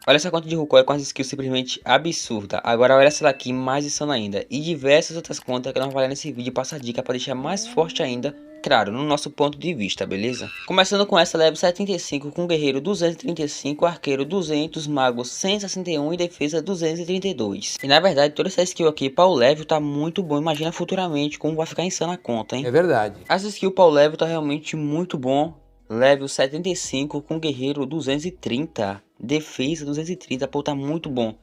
Olha essa conta de Rukoy com as skills simplesmente absurda. Agora olha essa daqui mais insana ainda. E diversas outras contas que nós vamos falar nesse vídeo e passar dica para deixar mais forte ainda. Claro, no nosso ponto de vista, beleza? Começando com essa level 75 com guerreiro 235, arqueiro 200, mago 161 e defesa 232. E na verdade toda essa skill aqui para o level tá muito bom. Imagina futuramente como vai ficar insana a conta, hein? É verdade. Essa skill para o level tá realmente muito bom. Level 75 com guerreiro 230, defesa 230, pô, tá muito bom.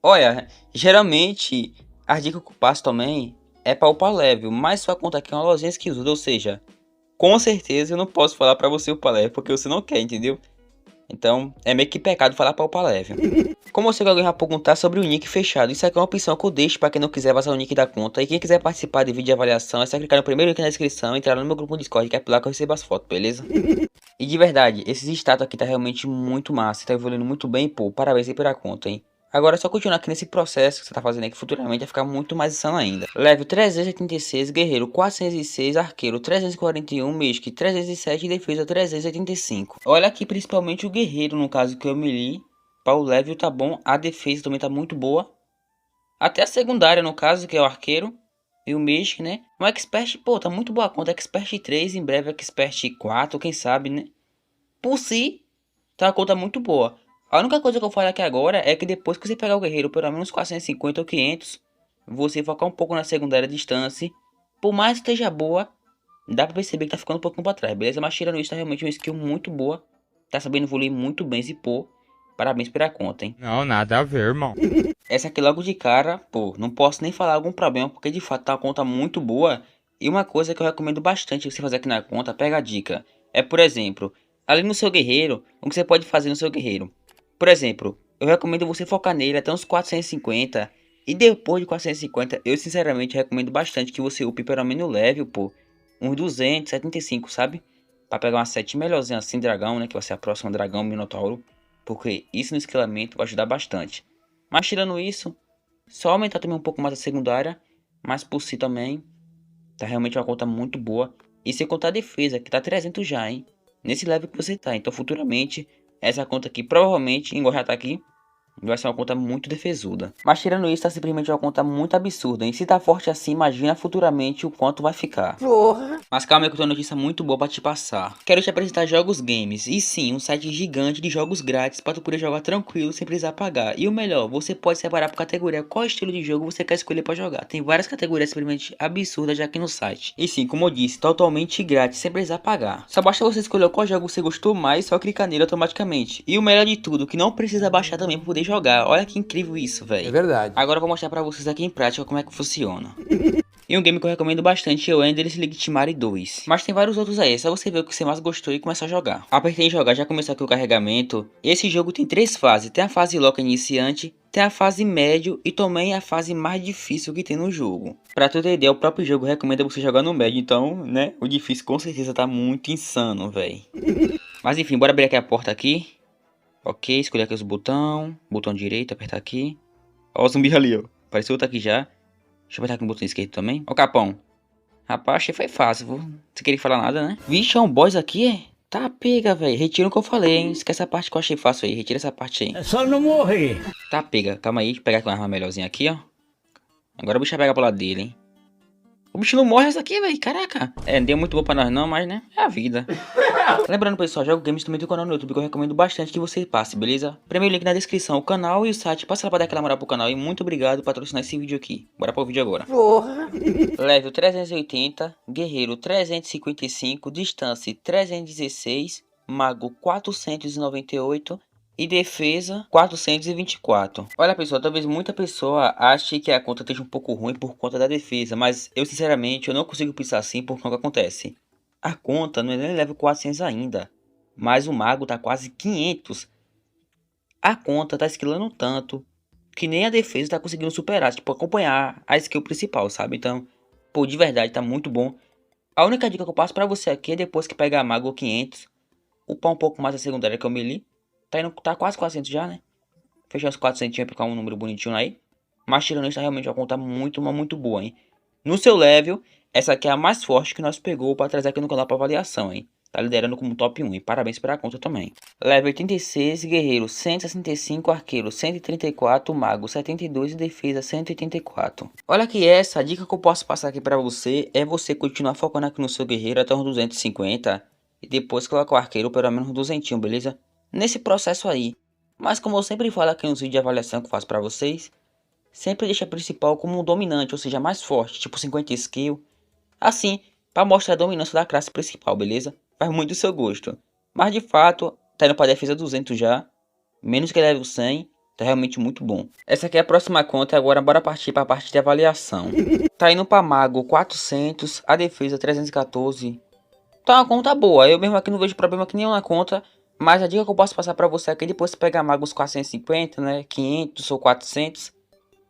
Olha, geralmente a dica que eu passo também é para upar level, mas sua conta aqui é uma lojinha skillsuda, ou seja, com certeza eu não posso falar para você upar level, porque você não quer, entendeu? Então é meio que pecado falar para upar level. Como eu sei que alguém vai perguntar sobre o nick fechado, isso aqui é uma opção que eu deixo para quem não quiser vazar o nick da conta. E quem quiser participar de vídeo de avaliação é só clicar no primeiro link na descrição e entrar no meu grupo no Discord, que é por lá que eu recebo as fotos, beleza? E de verdade, esses status aqui tá realmente muito massa, tá evoluindo muito bem, pô, parabéns aí pela conta, hein? Agora é só continuar aqui nesse processo que você tá fazendo aí, que futuramente vai ficar muito mais insano ainda. Level 386, guerreiro 406, arqueiro 341, Mystic 307 e defesa 385. Olha aqui principalmente o guerreiro, no caso que eu me li. Para o level tá bom, a defesa também tá muito boa. Até a secundária, no caso, que é o arqueiro e o Mystic, né? O Expert, pô, tá muito boa a conta. Expert 3, em breve Expert 4, quem sabe, né? Por si, tá uma conta muito boa. A única coisa que eu falo aqui agora é que depois que você pegar o guerreiro pelo menos 450 ou 500, você focar um pouco na secundária distância. Por mais que esteja boa, dá pra perceber que tá ficando um pouquinho pra trás, beleza? Mas tirando isso, tá realmente uma skill muito boa. Tá sabendo evoluir muito bem esse pô. Parabéns pela conta, hein? Não, nada a ver, irmão. Essa aqui logo de cara, pô, não posso nem falar algum problema, porque de fato tá uma conta muito boa. E uma coisa que eu recomendo bastante você fazer aqui na conta, pega a dica. É, por exemplo, ali no seu guerreiro, o que você pode fazer no seu guerreiro? Por exemplo, eu recomendo você focar nele até uns 450. E depois de 450, eu sinceramente recomendo bastante que você upe pelo menos o level, pô. Uns 275, sabe? Pra pegar uma set melhorzinha assim, dragão, né? Que vai ser a próxima dragão, Minotauro. Porque isso no escalamento vai ajudar bastante. Mas tirando isso, só aumentar também um pouco mais a secundária. Mas por si também, tá realmente uma conta muito boa. E sem contar a defesa, que tá 300 já, hein? Nesse level que você tá. Então futuramente, essa conta aqui provavelmente, igual já tá aqui, vai ser uma conta muito defesuda. Mas tirando isso, tá simplesmente uma conta muito absurda. E se tá forte assim, imagina futuramente o quanto vai ficar. Porra. Mas calma aí que eu tenho uma notícia muito boa pra te passar. Quero te apresentar Jogos Games. E sim, um site gigante de jogos grátis pra tu poder jogar tranquilo sem precisar pagar. E o melhor, você pode separar por categoria qual estilo de jogo você quer escolher pra jogar. Tem várias categorias simplesmente absurdas já aqui no site. E sim, como eu disse, totalmente grátis sem precisar pagar. Só basta você escolher qual jogo você gostou mais e só clicar nele automaticamente. E o melhor de tudo, que não precisa baixar também pra poder jogar. Olha que incrível isso, velho. É verdade. Agora eu vou mostrar pra vocês aqui em prática como é que funciona. E um game que eu recomendo bastante é o Endless League 2. Mas tem vários outros aí, é só você ver o que você mais gostou e começar a jogar. Apertei em jogar, já começou aqui o carregamento. Esse jogo tem 3 fases, tem a fase loca iniciante, tem a fase médio e também a fase mais difícil que tem no jogo. Pra tu ter ideia, o próprio jogo recomenda você jogar no médio, então, né, o difícil com certeza tá muito insano, velho. Mas enfim, bora abrir aqui a porta aqui. Ok, escolher aqui os botão direito, apertar aqui. Ó o zumbi ali, ó, apareceu outro aqui já. Deixa eu apertar aqui no botão esquerdo também. Ó, Capão. Rapaz, achei foi fácil, viu? Você queria falar nada, né? Vixe, é um boss aqui, é? Tá, pega, velho. Retira o que eu falei, hein? Esquece essa parte que eu achei fácil aí. Retira essa parte aí. É só não morrer. Tá, pega. Calma aí. Deixa eu pegar aqui uma arma melhorzinha aqui, ó. Agora o bicho vai pegar pro lado dele, hein? O bicho não morre essa aqui, velho. Caraca. É, não deu muito bom pra nós não, mas, né? É a vida. Lembrando, pessoal, Jogo Games também tem um canal no YouTube que eu recomendo bastante que você passe, beleza? Primeiro link na descrição, o canal e o site. Passa lá pra dar aquela moral pro canal. E muito obrigado por patrocinar esse vídeo aqui. Bora pro vídeo agora. Porra. Level 380, guerreiro 355, distância 316, mago 498 e defesa 424. Olha, pessoal, talvez muita pessoa ache que a conta esteja um pouco ruim por conta da defesa, mas eu sinceramente eu não consigo pensar assim porque o que acontece. A conta não é nem level 400 ainda, mas o mago tá quase 500. A conta tá esquilando tanto que nem a defesa tá conseguindo superar, tipo, acompanhar a skill principal, sabe? Então, pô, de verdade, tá muito bom. A única dica que eu passo pra você aqui é depois que pegar Mago 500, upar um pouco mais a secundária que eu me li. Tá quase 400 já, né? Fechar os 400 pra ficar um número bonitinho aí. Mas tirando isso, tá realmente uma conta muito, mas muito boa, hein? No seu level, essa aqui é a mais forte que nós pegou pra trazer aqui no canal pra avaliação, hein? Tá liderando como top 1 e parabéns pela conta também. Level 86, guerreiro 165, arqueiro 134, mago 72 e defesa 184. Olha que essa a dica que eu posso passar aqui pra você é você continuar focando aqui no seu guerreiro até uns 250 e depois colocar o arqueiro pelo menos 200, beleza? Nesse processo aí. Mas como eu sempre falo aqui nos vídeos de avaliação que eu faço pra vocês, sempre deixa a principal como um dominante, ou seja, mais forte, tipo 50 skill. Assim, para mostrar a dominância da classe principal, beleza? Faz muito do seu gosto. Mas de fato, tá indo para defesa 200 já. Menos que level 100. Tá realmente muito bom. Essa aqui é a próxima conta. Agora bora partir para a parte de avaliação. Tá indo para mago 400. A defesa 314. Tá uma conta boa. Eu mesmo aqui não vejo problema aqui nenhum na conta. Mas a dica que eu posso passar para você aqui. Depois você pegar magos 450, né? 500 ou 400.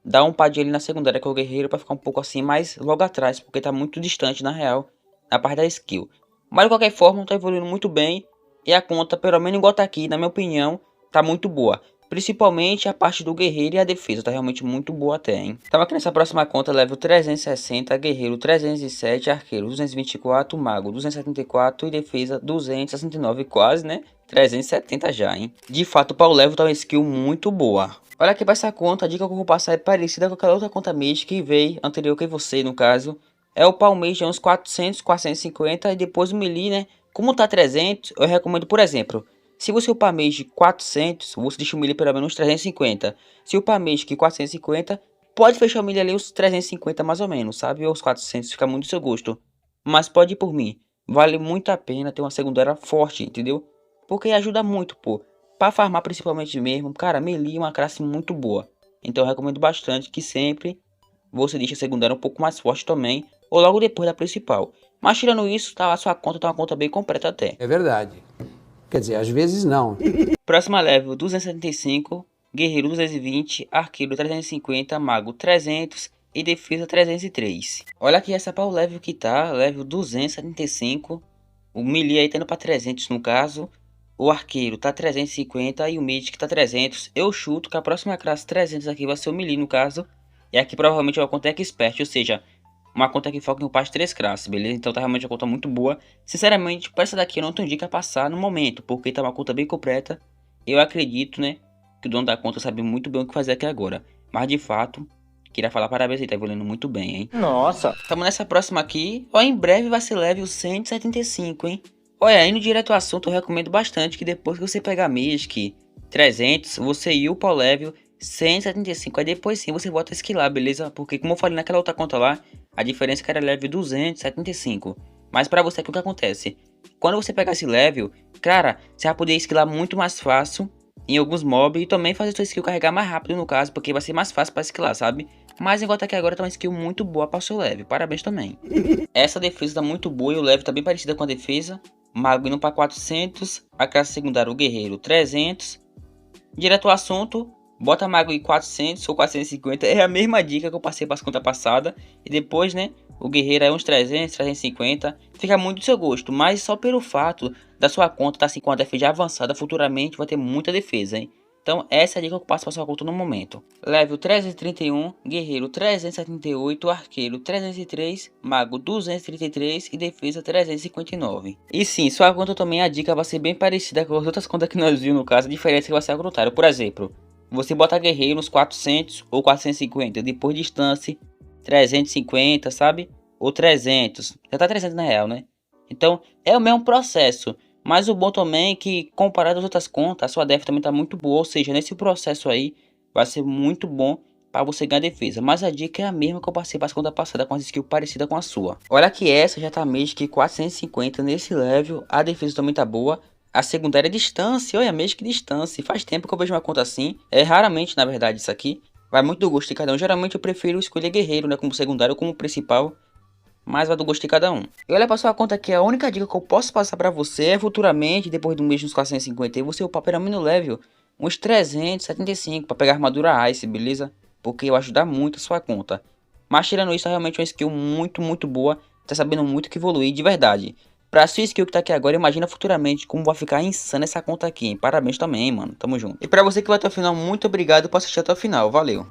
Dá um padinho ali na secundária com o guerreiro para ficar um pouco assim mais logo atrás. Porque tá muito distante na real. Na parte da skill. Mas de qualquer forma, tá evoluindo muito bem. E a conta, pelo menos igual tá aqui, na minha opinião, tá muito boa. Principalmente a parte do guerreiro e a defesa, tá realmente muito boa até, hein. Então aqui nessa próxima conta, level 360, guerreiro 307, arqueiro 224, mago 274 e defesa 269, quase, né, 370 já, hein. De fato, o Power Level tá uma skill muito boa. Olha aqui pra essa conta, a dica que eu vou passar é parecida com aquela outra conta Mage que veio anterior que você, no caso. É o Palmage, é uns 400, 450 e depois o melee, né? Como tá 300, eu recomendo, por exemplo, se você upar Mage 400, você deixa o melee pelo menos 350. Se upar Mage que 450, pode fechar o melee ali os 350 mais ou menos, sabe? Ou os 400, fica muito do seu gosto. Mas pode ir por mim, vale muito a pena ter uma secundária forte, entendeu? Porque ajuda muito, pô. Pra farmar principalmente mesmo, cara, melee é uma classe muito boa. Então eu recomendo bastante que sempre você deixa a secundária um pouco mais forte também, ou logo depois da principal. Mas tirando isso, tá, a sua conta tá uma conta bem completa até. É verdade. Quer dizer, às vezes não. Próxima level 275, guerreiro 220, arqueiro 350, mago 300 e defesa 303. Olha aqui essa power level que tá, level 275. O melee aí tá indo pra 300 no caso. O arqueiro tá 350 e o Mythic tá 300. Eu chuto que a próxima classe 300 aqui vai ser o melee no caso. E aqui provavelmente é uma conta expert, ou seja, uma conta que foca em upar 3 classes, beleza? Então tá realmente uma conta muito boa. Sinceramente, para essa daqui eu não tenho dica a passar no momento, porque tá uma conta bem completa. Eu acredito, né, que o dono da conta sabe muito bem o que fazer aqui agora. Mas de fato, queria falar parabéns aí, tá evoluindo muito bem, hein? Nossa! Tamo nessa próxima aqui, ó, em breve vai ser level 175, hein? Olha, indo direto ao assunto, eu recomendo bastante que depois que você pegar Magic 300, você upa o level 175, aí depois sim você volta a esquilar, beleza? Porque como eu falei naquela outra conta lá, a diferença é que era level 275. Mas pra você aqui o que acontece? Quando você pegar esse level, cara, você vai poder esquilar muito mais fácil em alguns mobs e também fazer sua skill carregar mais rápido no caso, porque vai ser mais fácil pra esquilar, sabe? Mas enquanto aqui agora tá uma skill muito boa para o seu level, parabéns também. Essa defesa tá muito boa e o level tá bem parecida com a defesa. Mago indo para 400, a classe secundária o guerreiro 300. Direto ao assunto, bota mago em 400 ou 450, é a mesma dica que eu passei para as contas passadas. E depois, né, o guerreiro é uns 300, 350, fica muito do seu gosto. Mas só pelo fato da sua conta estar assim com a defesa avançada, futuramente vai ter muita defesa, hein. Então essa é a dica que eu passo para sua conta no momento. Level 331, guerreiro 378, arqueiro 303, mago 233 e defesa 359. E sim, sua conta também a dica vai ser bem parecida com as outras contas que nós vimos no caso, a diferença é que vai ser ao contrário. Por exemplo, você bota guerreiro nos 400 ou 450, depois distância 350, sabe? Ou 300, já tá 300 na real, né? Então é o mesmo processo. Mas o bom também é que, comparado às outras contas, a sua def também tá muito boa. Ou seja, nesse processo aí, vai ser muito bom para você ganhar defesa. Mas a dica é a mesma que eu passei para a conta passada, com as skills parecidas com a sua. Olha que essa já tá mesmo que 450 nesse level. A defesa também tá boa. A secundária é distância, olha, mesmo que distância. Faz tempo que eu vejo uma conta assim. É raramente, na verdade, isso aqui. Vai muito do gosto de cada um. Geralmente eu prefiro escolher guerreiro, né, como secundário ou como principal. Mas vai do gosto de cada um. E olha pra sua conta aqui, a única dica que eu posso passar pra você é futuramente, depois do mês nos 450, você upar pelo menos level uns 375 pra pegar armadura Ice, beleza? Porque vai ajudar muito a sua conta. Mas tirando isso, é realmente uma skill muito boa. Tá sabendo muito que evoluir de verdade. Pra sua skill que tá aqui agora, imagina futuramente como vai ficar insana essa conta aqui, hein? Parabéns também, mano. Tamo junto. E pra você que vai até o final, muito obrigado por assistir até o final. Valeu.